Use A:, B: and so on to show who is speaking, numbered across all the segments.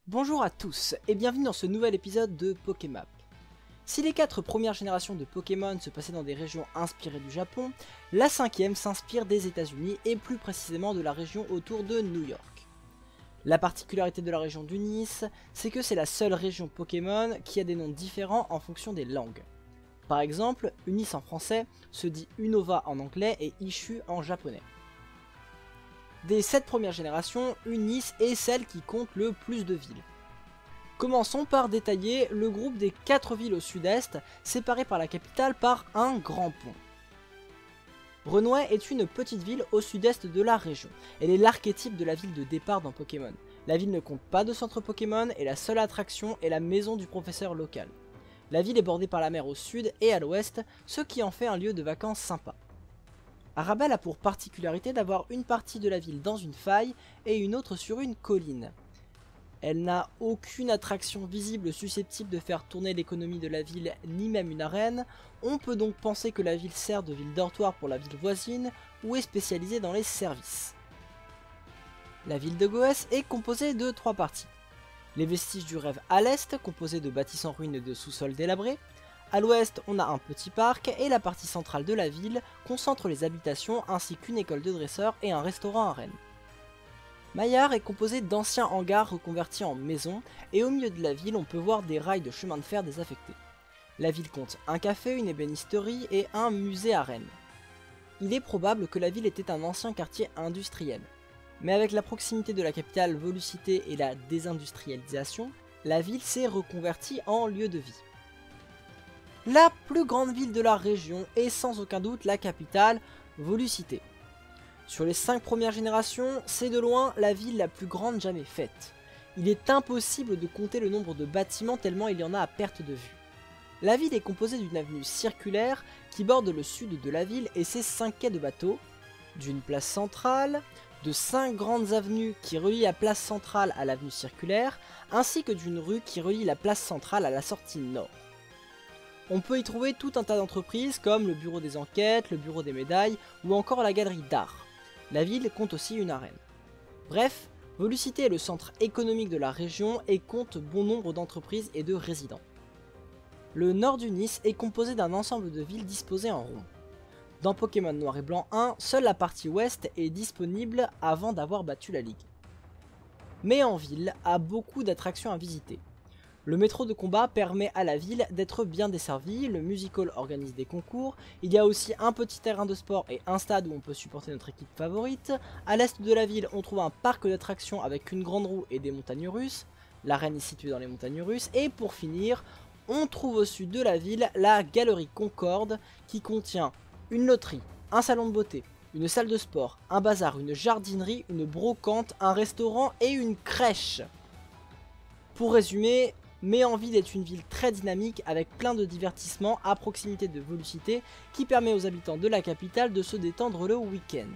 A: Bonjour à tous et bienvenue dans ce nouvel épisode de Pokémap. Si les 4 premières générations de Pokémon se passaient dans des régions inspirées du Japon, la 5e s'inspire des États-Unis et plus précisément de la région autour de New York. La particularité de la région d'Unis, c'est que c'est la seule région Pokémon qui a des noms différents en fonction des langues. Par exemple, Unis en français se dit Unova en anglais et Ishu en japonais. Des 7 premières générations, Unis est celle qui compte le plus de villes. Commençons par détailler le groupe des 4 villes au sud-est, séparées par la capitale par un grand pont. Renouai est une petite ville au sud-est de la région. Elle est l'archétype de la ville de départ dans Pokémon. La ville ne compte pas de centre Pokémon et la seule attraction est la maison du professeur local. La ville est bordée par la mer au sud et à l'ouest, ce qui en fait un lieu de vacances sympa. Arabelle a pour particularité d'avoir une partie de la ville dans une faille et une autre sur une colline. Elle n'a aucune attraction visible susceptible de faire tourner l'économie de la ville, ni même une arène. On peut donc penser que la ville sert de ville dortoir pour la ville voisine ou est spécialisée dans les services. La ville de Goès est composée de 3 parties. Les vestiges du rêve à l'est, composés de bâtisses en ruine et de sous-sols délabrés. À l'ouest, on a un petit parc et la partie centrale de la ville concentre les habitations ainsi qu'une école de dresseurs et un restaurant arène. Maillard est composé d'anciens hangars reconvertis en maisons et au milieu de la ville on peut voir des rails de chemin de fer désaffectés. La ville compte un café, une ébénisterie et un musée à Rennes. Il est probable que la ville était un ancien quartier industriel. Mais avec la proximité de la capitale Volucité et la désindustrialisation, la ville s'est reconvertie en lieu de vie. La plus grande ville de la région est sans aucun doute la capitale, Volucité. Sur les 5 premières générations, c'est de loin la ville la plus grande jamais faite. Il est impossible de compter le nombre de bâtiments tellement il y en a à perte de vue. La ville est composée d'une avenue circulaire qui borde le sud de la ville et ses 5 quais de bateaux, d'une place centrale, de 5 grandes avenues qui relient la place centrale à l'avenue circulaire, ainsi que d'une rue qui relie la place centrale à la sortie nord. On peut y trouver tout un tas d'entreprises comme le bureau des enquêtes, le bureau des médailles ou encore la galerie d'art. La ville compte aussi une arène. Bref, Volucité est le centre économique de la région et compte bon nombre d'entreprises et de résidents. Le nord d'Unis est composé d'un ensemble de villes disposées en rond. Dans Pokémon Noir et Blanc 1, seule la partie ouest est disponible avant d'avoir battu la Ligue. Mais en ville a beaucoup d'attractions à visiter. Le métro de combat permet à la ville d'être bien desservie, le music hall organise des concours, il y a aussi un petit terrain de sport et un stade où on peut supporter notre équipe favorite. À l'est de la ville, on trouve un parc d'attractions avec une grande roue et des montagnes russes. L'arène est située dans les montagnes russes. Et pour finir, on trouve au sud de la ville la galerie Concorde qui contient une loterie, un salon de beauté, une salle de sport, un bazar, une jardinerie, une brocante, un restaurant et une crèche. Pour résumer, Méanville est une ville très dynamique avec plein de divertissements à proximité de Volucité qui permet aux habitants de la capitale de se détendre le week-end.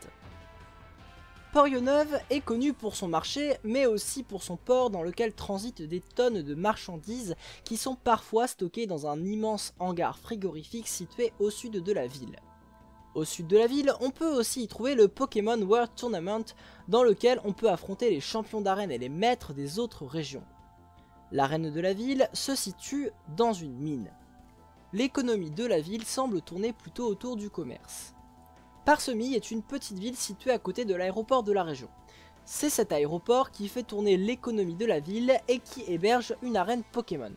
A: Port-Yonneuve est connu pour son marché mais aussi pour son port dans lequel transitent des tonnes de marchandises qui sont parfois stockées dans un immense hangar frigorifique situé au sud de la ville. Au sud de la ville, on peut aussi y trouver le Pokémon World Tournament dans lequel on peut affronter les champions d'arène et les maîtres des autres régions. L'arène de la ville se situe dans une mine. L'économie de la ville semble tourner plutôt autour du commerce. Parsemille est une petite ville située à côté de l'aéroport de la région. C'est cet aéroport qui fait tourner l'économie de la ville et qui héberge une arène Pokémon.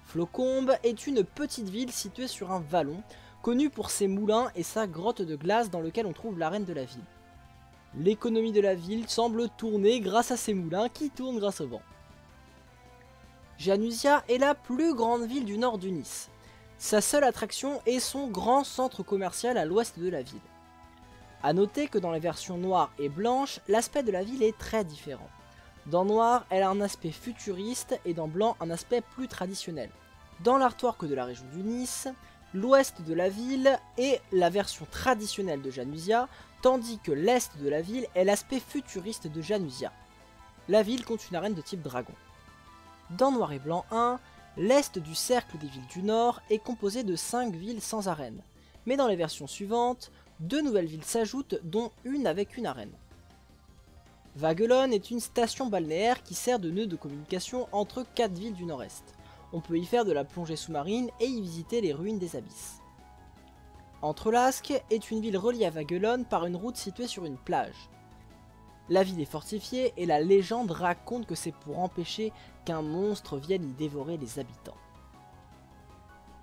A: Flocombe est une petite ville située sur un vallon, connue pour ses moulins et sa grotte de glace dans lequel on trouve l'arène de la ville. L'économie de la ville semble tourner grâce à ces moulins qui tournent grâce au vent. Janusia est la plus grande ville du nord d'Unis. Sa seule attraction est son grand centre commercial à l'ouest de la ville. A noter que dans les versions noires et blanches, l'aspect de la ville est très différent. Dans noir, elle a un aspect futuriste et dans blanc, un aspect plus traditionnel. Dans l'artwork de la région d'Unis, l'ouest de la ville est la version traditionnelle de Janusia, tandis que l'est de la ville est l'aspect futuriste de Janusia. La ville compte une arène de type dragon. Dans Noir et Blanc 1, l'est du cercle des villes du Nord est composé de 5 villes sans arène. Mais dans les versions suivantes, 2 nouvelles villes s'ajoutent, dont une avec une arène. Vaguelon est une station balnéaire qui sert de nœud de communication entre 4 villes du nord-est. On peut y faire de la plongée sous-marine et y visiter les ruines des abysses. Entrelasque est une ville reliée à Vaguelon par une route située sur une plage. La ville est fortifiée et la légende raconte que c'est pour empêcher qu'un monstre vienne y dévorer les habitants.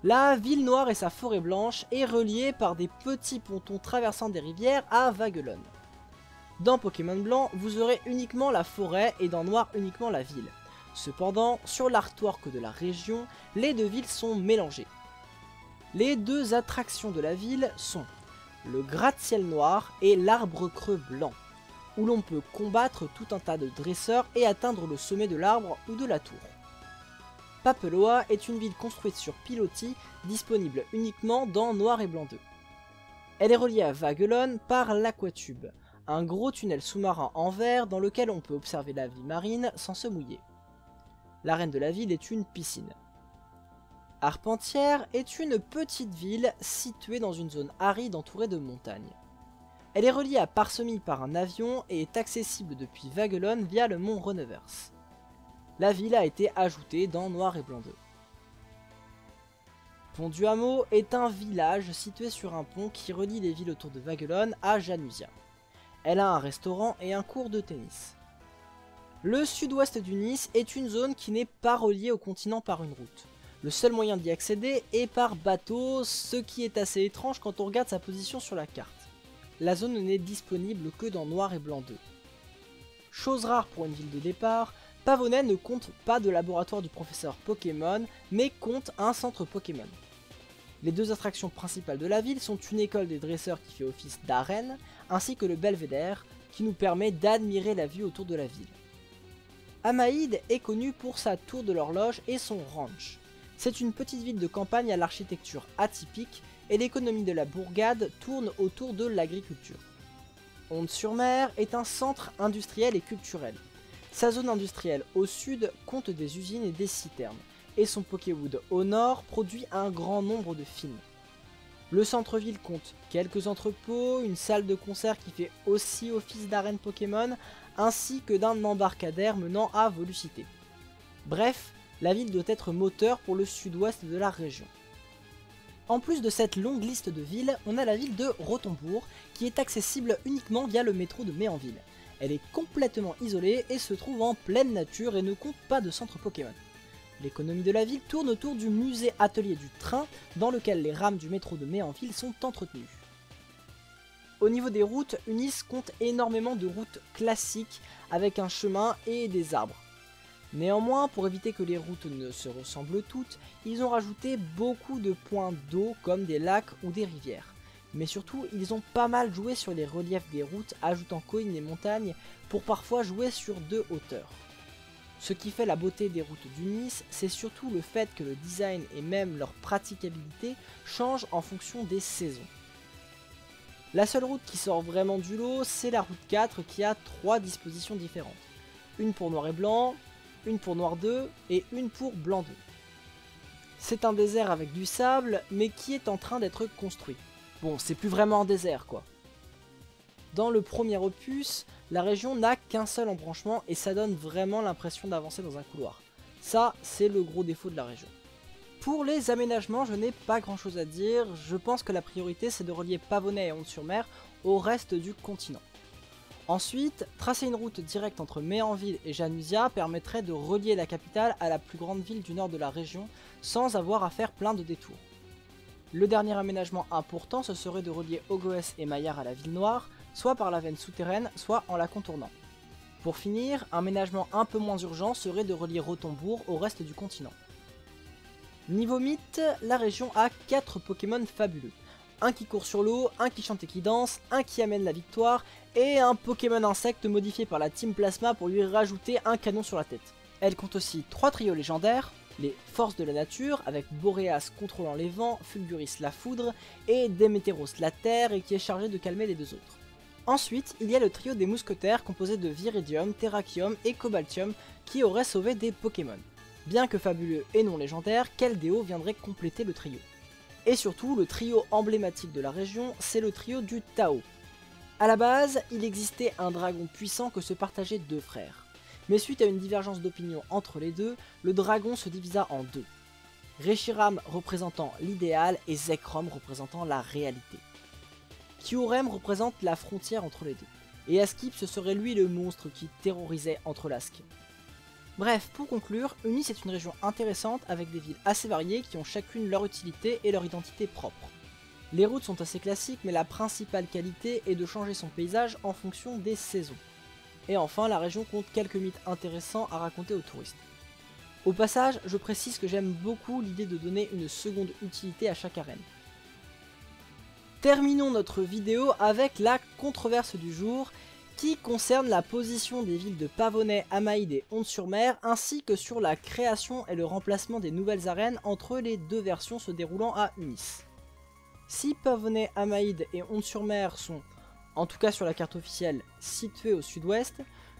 A: La ville noire et sa forêt blanche est reliée par des petits pontons traversant des rivières à Vaguelon. Dans Pokémon Blanc, vous aurez uniquement la forêt et dans Noir uniquement la ville. Cependant, sur l'artwork de la région, les deux villes sont mélangées. Les deux attractions de la ville sont le gratte-ciel noir et l'arbre creux blanc, où l'on peut combattre tout un tas de dresseurs et atteindre le sommet de l'arbre ou de la tour. Papeloa est une ville construite sur pilotis, disponible uniquement dans Noir et Blanc 2. Elle est reliée à Vaguelon par l'Aquatube, un gros tunnel sous-marin en verre dans lequel on peut observer la vie marine sans se mouiller. L'arène de la ville est une piscine. Arpentière est une petite ville située dans une zone aride entourée de montagnes. Elle est reliée à Parsemille par un avion et est accessible depuis Vaguelon via le mont Runevers. La ville a été ajoutée dans Noir et Blanc 2. Pont du Hameau est un village situé sur un pont qui relie les villes autour de Vaguelon à Janusia. Elle a un restaurant et un court de tennis. Le sud-ouest du Nice est une zone qui n'est pas reliée au continent par une route. Le seul moyen d'y accéder est par bateau, ce qui est assez étrange quand on regarde sa position sur la carte. La zone n'est disponible que dans Noir et Blanc 2. Chose rare pour une ville de départ, Pavonnet ne compte pas de laboratoire du professeur Pokémon, mais compte un centre Pokémon. Les deux attractions principales de la ville sont une école des dresseurs qui fait office d'arène, ainsi que le belvédère, qui nous permet d'admirer la vue autour de la ville. Amaïd est connu pour sa tour de l'horloge et son ranch. C'est une petite ville de campagne à l'architecture atypique, et l'économie de la bourgade tourne autour de l'agriculture. Onde-sur-Mer est un centre industriel et culturel. Sa zone industrielle au sud compte des usines et des citernes, et son Pokéwood au nord produit un grand nombre de films. Le centre-ville compte quelques entrepôts, une salle de concert qui fait aussi office d'arène Pokémon, ainsi que d'un embarcadère menant à Volucité. Bref, la ville doit être moteur pour le sud-ouest de la région. En plus de cette longue liste de villes, on a la ville de Rotombourg, qui est accessible uniquement via le métro de Méanville. Elle est complètement isolée et se trouve en pleine nature et ne compte pas de centre Pokémon. L'économie de la ville tourne autour du musée atelier du train, dans lequel les rames du métro de Méanville sont entretenues. Au niveau des routes, Unis compte énormément de routes classiques avec un chemin et des arbres. Néanmoins, pour éviter que les routes ne se ressemblent toutes, ils ont rajouté beaucoup de points d'eau comme des lacs ou des rivières. Mais surtout, ils ont pas mal joué sur les reliefs des routes, ajoutant collines et montagnes pour parfois jouer sur 2 hauteurs. Ce qui fait la beauté des routes du Nice, c'est surtout le fait que le design et même leur praticabilité changent en fonction des saisons. La seule route qui sort vraiment du lot, c'est la route 4 qui a 3 dispositions différentes. Une pour Noir et Blanc, une pour Noir 2 et une pour Blanc 2. C'est un désert avec du sable, mais qui est en train d'être construit. Bon, c'est plus vraiment un désert quoi. Dans le premier opus, la région n'a qu'un seul embranchement et ça donne vraiment l'impression d'avancer dans un couloir. Ça, c'est le gros défaut de la région. Pour les aménagements, je n'ai pas grand chose à dire, je pense que la priorité c'est de relier Pavonnet et Onde-sur-Mer au reste du continent. Ensuite, tracer une route directe entre Méanville et Janusia permettrait de relier la capitale à la plus grande ville du nord de la région sans avoir à faire plein de détours. Le dernier aménagement important, ce serait de relier Ogoès et Maillard à la ville noire, soit par la veine souterraine, soit en la contournant. Pour finir, un aménagement un peu moins urgent serait de relier Rotombourg au reste du continent. Niveau mythe, la région a 4 Pokémon fabuleux. Un qui court sur l'eau, un qui chante et qui danse, un qui amène la victoire, et un Pokémon insecte modifié par la Team Plasma pour lui rajouter un canon sur la tête. Elle compte aussi 3 trios légendaires, les Forces de la Nature, avec Boréas contrôlant les vents, Fulguris la foudre, et Démétéros la terre, et qui est chargé de calmer les 2 autres. Ensuite, il y a le trio des mousquetaires composé de Viridium, Terrakium et Cobaltium, qui aurait sauvé des Pokémon. Bien que fabuleux et non légendaire, Keldeo viendrait compléter le trio. Et surtout, le trio emblématique de la région, c'est le trio du Tao. A la base, il existait un dragon puissant que se partageaient deux frères. Mais suite à une divergence d'opinion entre les deux, le dragon se divisa en deux. Reshiram représentant l'idéal et Zekrom représentant la réalité. Kyurem représente la frontière entre les deux. Et Askip, ce serait lui le monstre qui terrorisait Entrelask. Bref, pour conclure, Unis est une région intéressante avec des villes assez variées qui ont chacune leur utilité et leur identité propre. Les routes sont assez classiques, mais la principale qualité est de changer son paysage en fonction des saisons. Et enfin, la région compte quelques mythes intéressants à raconter aux touristes. Au passage, je précise que j'aime beaucoup l'idée de donner une seconde utilité à chaque arène. Terminons notre vidéo avec la controverse du jour, qui concerne la position des villes de Pavonnet, Amaïd et Ondes-sur-Mer, ainsi que sur la création et le remplacement des nouvelles arènes entre les deux versions se déroulant à Unis. Si Pavonnet, Amaïd et Ondes-sur-Mer sont, en tout cas sur la carte officielle, situés au sud-ouest,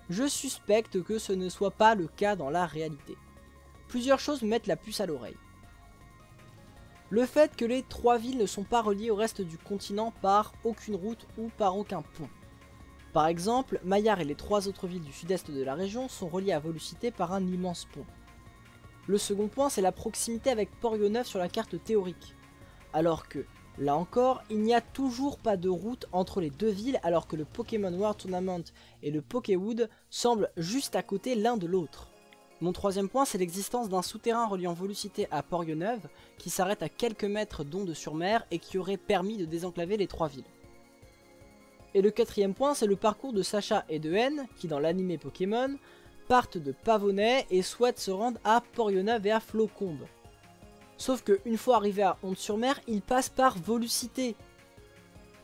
A: je suspecte que ce ne soit pas le cas dans la réalité. Plusieurs choses me mettent la puce à l'oreille. Le fait que les trois villes ne sont pas reliées au reste du continent par aucune route ou par aucun pont. Par exemple, Maillard et les trois autres villes du sud-est de la région sont reliées à Volucité par un immense pont. Le second point, c'est la proximité avec Port-Yonneuf sur la carte théorique. Alors que, là encore, il n'y a toujours pas de route entre les deux villes alors que le Pokémon World Tournament et le Pokéwood semblent juste à côté l'un de l'autre. Mon troisième point, c'est l'existence d'un souterrain reliant Volucité à Port-Yonneuf qui s'arrête à quelques mètres d'Ondes-sur-Mer et qui aurait permis de désenclaver les trois villes. Et le quatrième point, c'est le parcours de Sacha et de N, qui dans l'animé Pokémon, partent de Pavonnet et souhaitent se rendre à Port-Yonneuf et à Flocombe. Sauf que une fois arrivés à Ondes-sur-Mer, ils passent par Volucité.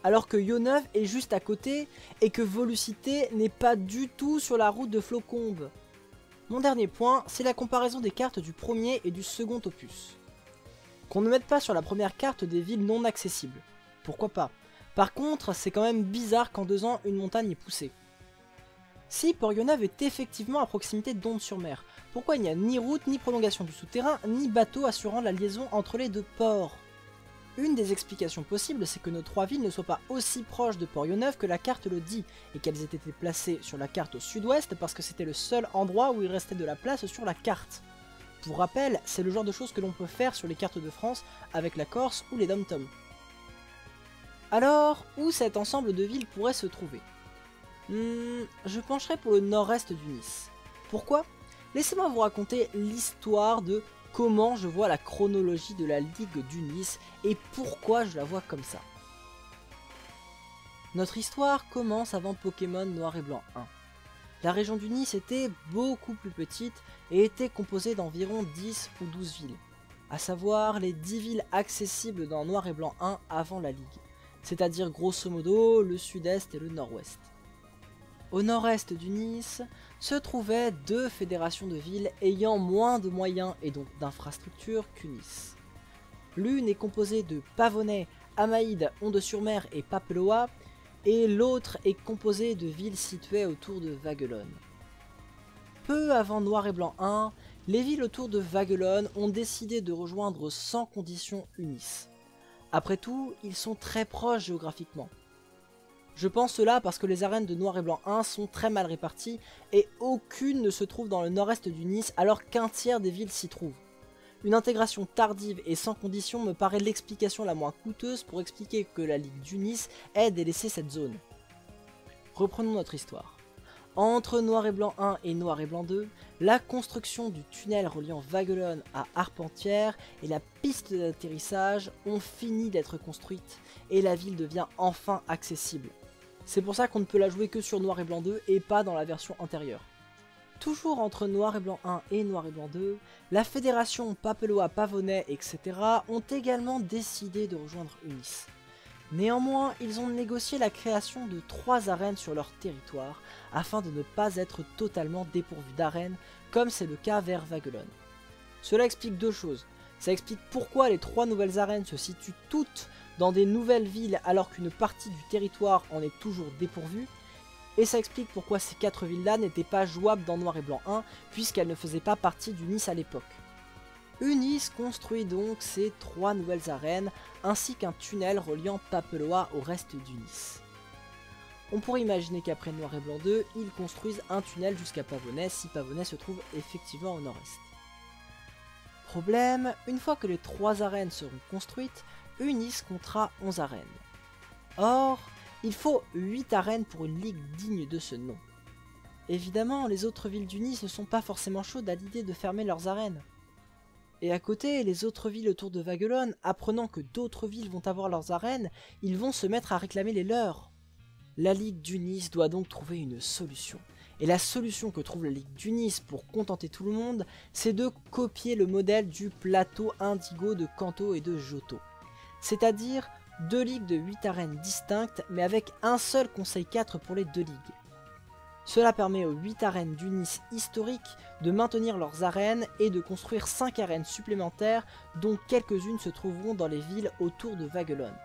A: Alors que Yonneuf est juste à côté et que Volucité n'est pas du tout sur la route de Flocombe. Mon dernier point, c'est la comparaison des cartes du premier et du second opus. Qu'on ne mette pas sur la première carte des villes non accessibles. Pourquoi pas? Par contre, c'est quand même bizarre qu'en 2 ans, une montagne ait poussé. Si Port-Yonneuf est effectivement à proximité d'Ondes-sur-Mer, pourquoi il n'y a ni route, ni prolongation du souterrain, ni bateau assurant la liaison entre les deux ports? Une des explications possibles, c'est que nos trois villes ne soient pas aussi proches de Port-Yonneuf que la carte le dit, et qu'elles aient été placées sur la carte au sud-ouest parce que c'était le seul endroit où il restait de la place sur la carte. Pour rappel, c'est le genre de choses que l'on peut faire sur les cartes de France avec la Corse ou les Dom-Tom. Alors, où cet ensemble de villes pourrait se trouver? Je pencherai pour le nord-est du Nice. Pourquoi? Laissez-moi vous raconter l'histoire de comment je vois la chronologie de la Ligue du Nice et pourquoi je la vois comme ça. Notre histoire commence avant Pokémon Noir et Blanc 1. La région du Nice était beaucoup plus petite et était composée d'environ 10 ou 12 villes, à savoir les 10 villes accessibles dans Noir et Blanc 1 avant la Ligue. C'est-à-dire grosso modo le sud-est et le nord-ouest. Au nord-est du Nice se trouvaient 2 fédérations de villes ayant moins de moyens et donc d'infrastructures qu'Unis. L'une est composée de Pavonnet, Amaïd, Ondes-sur-Mer et Papeloa, et l'autre est composée de villes situées autour de Vaguelone. Peu avant Noir et Blanc 1, les villes autour de Vaguelone ont décidé de rejoindre sans condition Unis. Après tout, ils sont très proches géographiquement. Je pense cela parce que les arènes de Noir et Blanc 1 sont très mal réparties et aucune ne se trouve dans le nord-est du Nice alors qu'un tiers des villes s'y trouvent. Une intégration tardive et sans condition me paraît l'explication la moins coûteuse pour expliquer que la Ligue du Nice ait délaissé cette zone. Reprenons notre histoire. Entre Noir et Blanc 1 et Noir et Blanc 2, la construction du tunnel reliant Vaguelone à Arpentières et la piste d'atterrissage ont fini d'être construites et la ville devient enfin accessible. C'est pour ça qu'on ne peut la jouer que sur Noir et Blanc 2 et pas dans la version antérieure. Toujours entre Noir et Blanc 1 et Noir et Blanc 2, la fédération Papeloa, Pavonnet, etc. ont également décidé de rejoindre Unis. Néanmoins, ils ont négocié la création de 3 arènes sur leur territoire, afin de ne pas être totalement dépourvus d'arènes, comme c'est le cas vers Vaguelone. Cela explique 2 choses. Ça explique pourquoi les 3 nouvelles arènes se situent toutes dans des nouvelles villes alors qu'une partie du territoire en est toujours dépourvue, et ça explique pourquoi ces 4 villes-là n'étaient pas jouables dans Noir et Blanc 1, puisqu'elles ne faisaient pas partie d'Unis à l'époque. Unis construit donc ces 3 nouvelles arènes, ainsi qu'un tunnel reliant Papeloa au reste d'Unis. On pourrait imaginer qu'après Noir et Blanc 2, ils construisent un tunnel jusqu'à Pavonais si Pavonais se trouve effectivement au nord-est. Problème, une fois que les 3 arènes seront construites, Unis comptera 11 arènes. Or, il faut 8 arènes pour une ligue digne de ce nom. Évidemment, les autres villes d'Unis ne sont pas forcément chaudes à l'idée de fermer leurs arènes. Et à côté, les autres villes autour de Vaguelone, apprenant que d'autres villes vont avoir leurs arènes, ils vont se mettre à réclamer les leurs. La Ligue d'Unis doit donc trouver une solution. Et la solution que trouve la Ligue d'Unis pour contenter tout le monde, c'est de copier le modèle du plateau Indigo de Kanto et de Johto. C'est-à-dire 2 ligues de 8 arènes distinctes, mais avec un seul conseil 4 pour les 2 ligues. Cela permet aux 8 arènes d'Unis historiques de maintenir leurs arènes et de construire 5 arènes supplémentaires, dont quelques-unes se trouveront dans les villes autour de Vaguelone.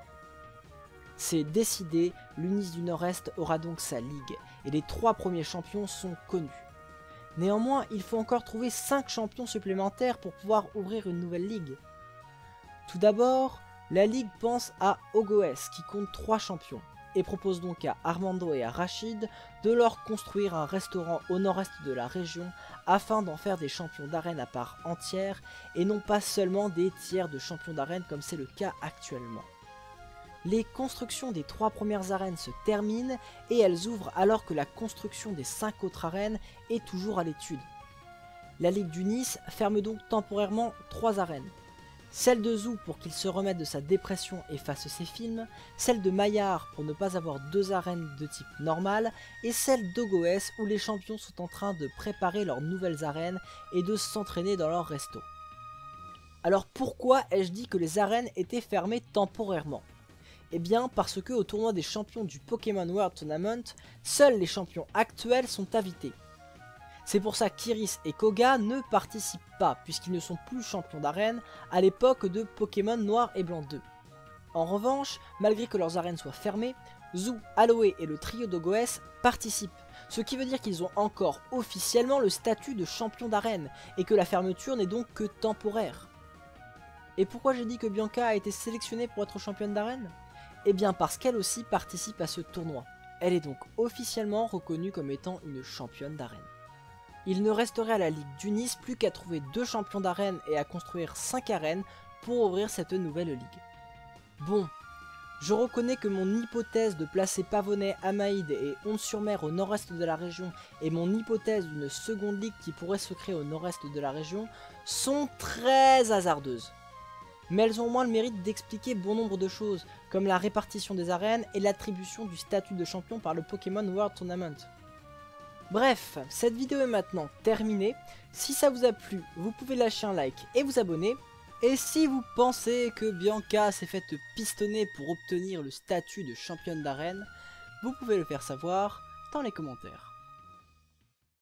A: C'est décidé, l'Unis du Nord-Est aura donc sa ligue, et les 3 premiers champions sont connus. Néanmoins, il faut encore trouver 5 champions supplémentaires pour pouvoir ouvrir une nouvelle ligue. Tout d'abord, la ligue pense à Ogoes qui compte 3 champions, et propose donc à Armando et à Rachid de leur construire un restaurant au nord-est de la région afin d'en faire des champions d'arène à part entière et non pas seulement des tiers de champions d'arène comme c'est le cas actuellement. Les constructions des 3 premières arènes se terminent et elles ouvrent alors que la construction des 5 autres arènes est toujours à l'étude. La Ligue d'Unis ferme donc temporairement 3 arènes. Celle de Zou pour qu'il se remette de sa dépression et fasse ses films, celle de Maillard pour ne pas avoir 2 arènes de type normal, et celle d'Ogoes où les champions sont en train de préparer leurs nouvelles arènes et de s'entraîner dans leur resto. Alors pourquoi ai-je dit que les arènes étaient fermées temporairement ? Eh bien parce que au tournoi des champions du Pokémon World Tournament, seuls les champions actuels sont invités. C'est pour ça qu'Iris et Koga ne participent pas, puisqu'ils ne sont plus champions d'arène à l'époque de Pokémon Noir et Blanc 2. En revanche, malgré que leurs arènes soient fermées, Zou, Aloe et le trio d'Ogoes participent, ce qui veut dire qu'ils ont encore officiellement le statut de champion d'arène, et que la fermeture n'est donc que temporaire. Et pourquoi j'ai dit que Bianca a été sélectionnée pour être championne d'arène ? Eh bien parce qu'elle aussi participe à ce tournoi. Elle est donc officiellement reconnue comme étant une championne d'arène. Il ne resterait à la Ligue d'Unis plus qu'à trouver 2 champions d'arène et à construire 5 arènes pour ouvrir cette nouvelle ligue. Bon, je reconnais que mon hypothèse de placer Pavonais, Amaïd et Onde-sur-Mer au nord-est de la région et mon hypothèse d'une seconde ligue qui pourrait se créer au nord-est de la région sont très hasardeuses. Mais elles ont au moins le mérite d'expliquer bon nombre de choses, comme la répartition des arènes et l'attribution du statut de champion par le Pokémon World Tournament. Bref, cette vidéo est maintenant terminée. Si ça vous a plu, vous pouvez lâcher un like et vous abonner. Et si vous pensez que Bianca s'est faite pistonner pour obtenir le statut de championne d'arène, vous pouvez le faire savoir dans les commentaires.